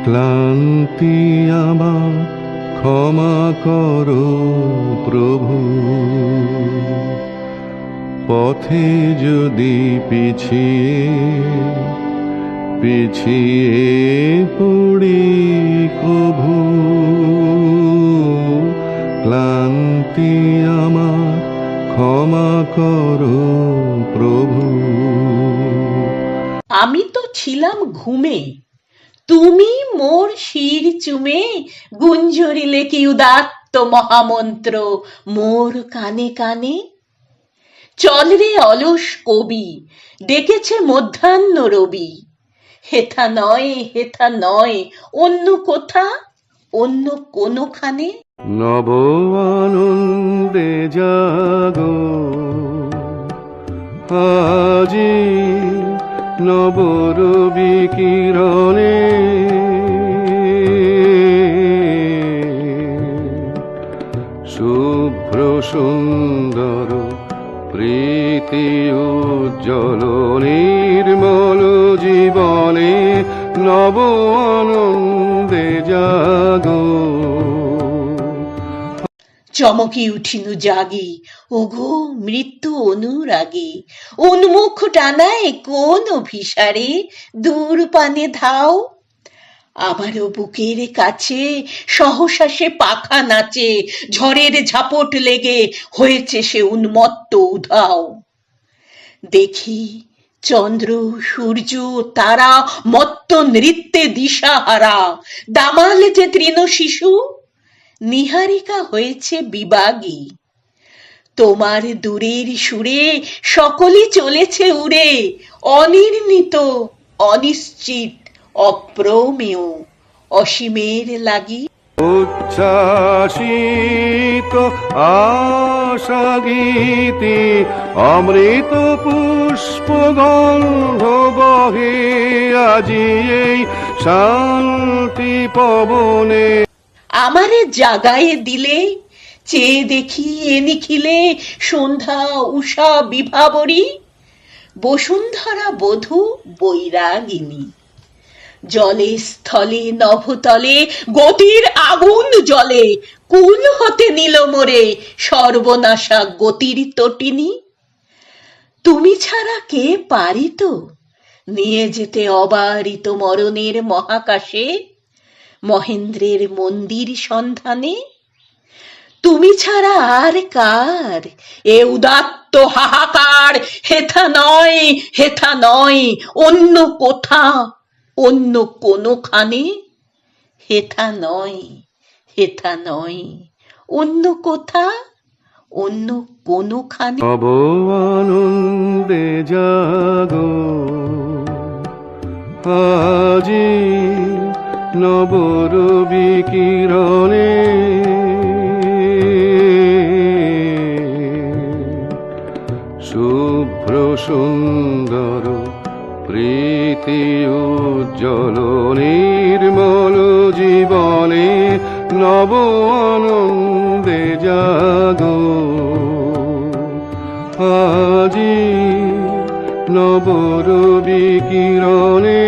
ক্লান্তি আমার ক্ষমা করো প্রভু, পথে যদি পিছিয়ে পড়ি কভু, ক্লান্তি আমার ক্ষমা করো প্রভু। আমি তো ছিলাম ঘুমে, তুমি মোর শির চুমে গুঞ্জরিলে কি উদাত্ত মহামন্ত্র মোর কানে কানে। চল রে অলস কবি, ডেকেছে মধ্যাহ্ন রবি, হেথা নয় অন্য কোথা, অন্য কোনখানে। নব আনন্দে জাগো আজি নব রবি কিরণে, শুভ্র সুন্দর প্রীতি উজ্জ্বল নির্মল জীবনে, নব আনন্দে জাগো। চমকি উঠিনু জাগি, ওগো মৃত্যু অনুরাগী, উন্মুখ টানায় কোন অভিসারে দূর পানে ধাও। আমারও বুকের কাছে সহসা সে পাখা নাচে, ঝড়ের ঝাপট লেগে হয়েছে সে উন্মত্ত উধাও। দেখি চন্দ্র সূর্য তারা মত্ত নৃত্যে দিশাহারা, দামাল যে তৃণ শিশু নিহারিকা হয়েছে বিবাগী। তোমার দূরের সুরে সকলই চলেছে উড়ে, অনির্ণিত অনিশ্চিত অপ্রমেয় অসীমের লাগি। উচ্ছ্বাসিত আশা গীতি অমৃত পুষ্প গন্ধ বহে আজি এই শান্তি পবনে। আমারে জাগায়ে দিলে চেয়ে দেখি এ নিখিলে সন্ধ্যা উষা বিভাবরী, বসুন্ধরা বধূ বৈরাগিনী। জলে স্থলে নভতলে গতির আগুন জ্বলে, কুল হতে নিল মোরে সর্বনাশা গতির তটিনী। তুমি ছাড়া কে পারিত নিয়ে যেতে অবারিত মরণের মহাকাশে, মহেন্দ্রের মন্দির সন্ধানে। তুমি ছাড়া আর কার এ উদাত্ত হাহাকার, হেথা নয় অন্য কোথা, অন্য কোনখানে। হেথা নয় অন্য কোথা, অন্য কোনখানে। নব আনন্দে জাগো আজি নব রবি কিরণে, শুভ্র সুন্দর প্রীতি উজ্জ্বল নির্মল জীবনে, নব আনন্দে জাগো আজি নব রবি কিরণে।